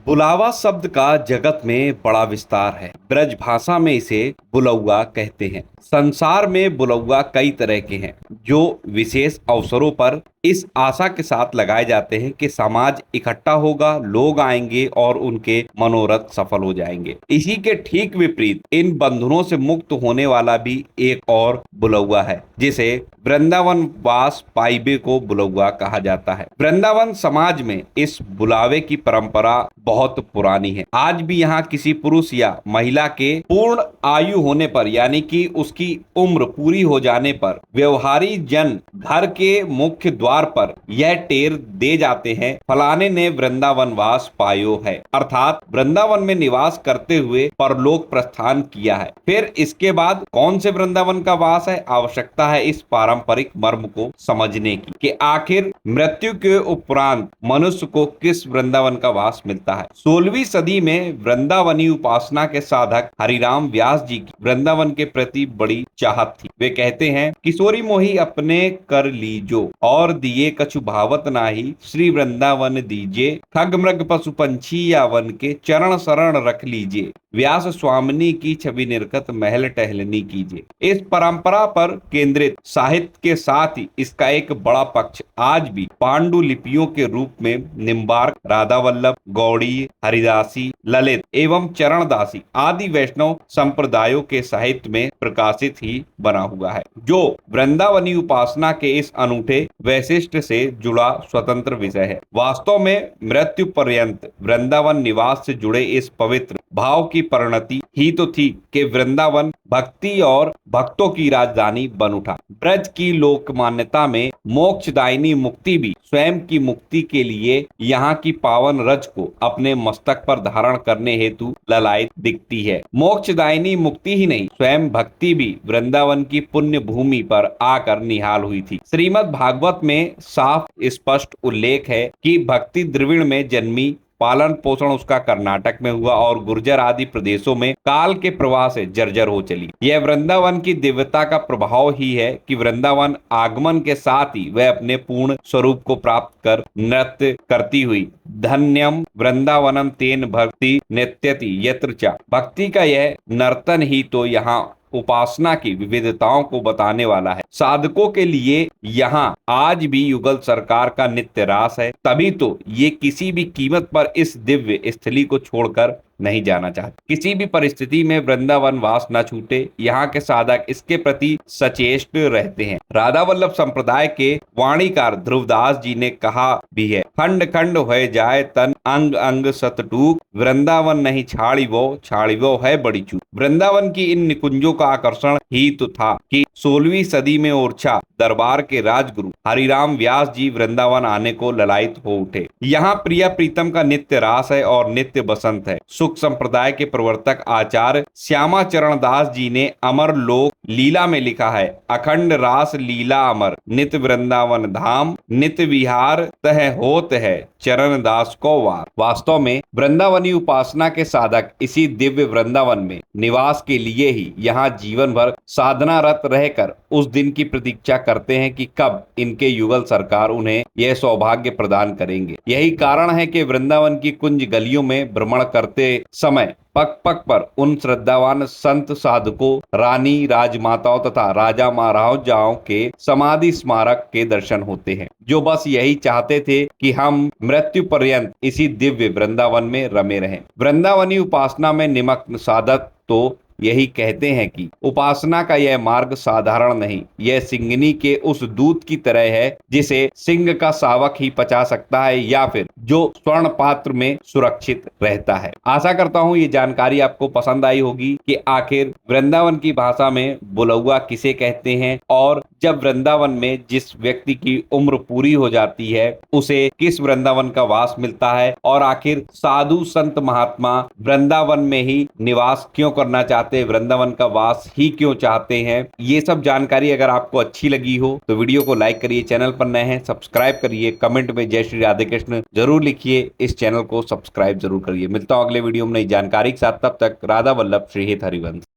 बुलावा शब्द का जगत में बड़ा विस्तार है। ब्रज भाषा में इसे बुलौआ कहते हैं। संसार में बुलौआ कई तरह के हैं जो विशेष अवसरों पर इस आशा के साथ लगाए जाते हैं कि समाज इकट्ठा होगा, लोग आएंगे और उनके मनोरथ सफल हो जाएंगे। इसी के ठीक विपरीत इन बंधनों से मुक्त होने वाला भी एक और बुलौआ है जिसे वृंदावन वास पाइबे को बुलौआ कहा जाता है। वृंदावन समाज में इस बुलावे की परंपरा बहुत पुरानी है। आज भी यहाँ किसी पुरुष या महिला के पूर्ण आयु होने पर यानी कि उसकी उम्र पूरी हो जाने पर व्यवहारी जन घर के मुख्य द्वार पर यह टेर दे जाते हैं, फलाने ने वृंदावन वास पायो है, अर्थात वृंदावन में निवास करते हुए परलोक प्रस्थान किया है। फिर इसके बाद कौन से वृंदावन का वास है, आवश्यकता है इस पारंपरिक मर्म को समझने की कि आखिर मृत्यु के उपरांत मनुष्य को किस वृंदावन का वास मिलता है। 16वीं सदी में वृंदावनी उपासना के साधक हरिराम व्यास जी की वृंदावन के प्रति बड़ी चाहत थी। वे कहते हैं, किशोरी मोही अपने कर लीजो और दिए कछु भावत नाही, श्री वृंदावन दीजिए, खग मृग पशु पंछी या वन के चरण शरण रख लीजिए, व्यास स्वामिनी की छवि निर्गत महल टहलनी कीजिए। इस परंपरा पर केंद्रित साहित्य के साथ ही इसका एक बड़ा पक्ष आज भी पांडुलिपियों के रूप में निम्बार्क, राधा वल्लभ, गौड़ी, हरिदासी, ललित एवं चरणदासी आदि वैष्णव संप्रदायों के साहित्य में प्रकाशित ही बना हुआ है, जो वृंदावनी उपासना के इस अनूठे वैशिष्ट से जुड़ा स्वतंत्र विषय है। वास्तव में मृत्यु पर्यंत वृंदावन निवास से जुड़े इस पवित्र भाव की परिणति ही तो थी कि वृंदावन भक्ति और भक्तों की राजधानी बन उठा। ब्रज की लोक मान्यता में मोक्षदायिनी मुक्ति भी स्वयं की मुक्ति के लिए यहाँ की पावन रज को अपने मस्तक पर धारण करने हेतु ललायित दिखती है। मोक्षदायिनी मुक्ति ही नहीं, स्वयं भक्ति भी वृंदावन की पुण्य भूमि पर आकर निहाल हुई थी। श्रीमद् भागवत में साफ स्पष्ट उल्लेख है कि भक्ति द्रविड़ में जन्मी, पालन पोषण उसका कर्नाटक में हुआ और गुर्जर आदि प्रदेशों में काल के प्रवाह से जर्जर हो चली। यह वृंदावन की दिव्यता का प्रभाव ही है कि वृंदावन आगमन के साथ ही वह अपने पूर्ण स्वरूप को प्राप्त कर नृत्य करती हुई धन्यम वृंदावनम तेन भक्ति नित्यति यत्र च। भक्ति का यह नर्तन ही तो यहाँ उपासना की विविधताओं को बताने वाला है। साधकों के लिए यहाँ आज भी युगल सरकार का नित्य रास है, तभी तो ये किसी भी कीमत पर इस दिव्य स्थली को छोड़कर नहीं जाना चाहते। किसी भी परिस्थिति में वृंदावन वास न छूटे, यहाँ के साधक इसके प्रति सचेष्ट रहते हैं। राधा वल्लभ संप्रदाय के वाणीकार ध्रुवदास जी ने कहा भी है, खंड खंड हो जाए तन अंग अंग सतटूक, वृंदावन नहीं छाड़िवो है बड़ी चूक। वृंदावन की इन निकुंजों का आकर्षण ही तो था कि 16वीं सदी में ओरछा दरबार के राजगुरु हरिराम व्यास जी वृंदावन आने को ललायित हो उठे। यहाँ प्रिया प्रीतम का नित्य रास है और नित्य बसंत है। सुख संप्रदाय के प्रवर्तक आचार्य श्यामा चरण दास जी ने अमर लोक लीला में लिखा है, अखंड रास लीला अमर, नित वृंदावन धाम, नित विहार तह होत है, चरण दास को वार। वास्तव में वृंदावनी उपासना के साधक इसी दिव्य वृंदावन में निवास के लिए ही यहाँ जीवन भर साधनारत रहकर उस दिन की प्रतीक्षा करते हैं कि कब इनके युगल सरकार उन्हें यह सौभाग्य प्रदान करेंगे। यही कारण है कि वृंदावन की कुंज गलियों में भ्रमण करते समय पग पग पर उन श्रद्धावान संत साधकों, रानी राजमाताओं तथा राजा महाराजाओं के समाधि स्मारक के दर्शन होते हैं, जो बस यही चाहते थे कि हम मृत्यु पर्यंत इसी दिव्य वृंदावन में रमे रहें। वृंदावनी उपासना में निमग्न साधक तो यही कहते हैं कि उपासना का यह मार्ग साधारण नहीं, यह सिंगनी के उस दूध की तरह है जिसे सिंह का शावक ही पचा सकता है या फिर जो स्वर्ण पात्र में सुरक्षित रहता है। आशा करता हूँ ये जानकारी आपको पसंद आई होगी कि आखिर वृंदावन की भाषा में बुलौआ किसे कहते हैं और जब वृंदावन में जिस व्यक्ति की उम्र पूरी हो जाती है उसे किस वृंदावन का वास मिलता है और आखिर साधु संत महात्मा वृंदावन में ही निवास क्यों करना चाहते, वृंदावन का वास ही क्यों चाहते हैं। ये सब जानकारी अगर आपको अच्छी लगी हो तो वीडियो को लाइक करिए, चैनल पर नए हैं सब्सक्राइब करिए, कमेंट में जय श्री राधे कृष्ण जरूर लिखिए, इस चैनल को सब्सक्राइब जरूर करिए। मिलता हूं अगले वीडियो में नई जानकारी के साथ, तब तक राधा वल्लभ श्री हित हरिवंश।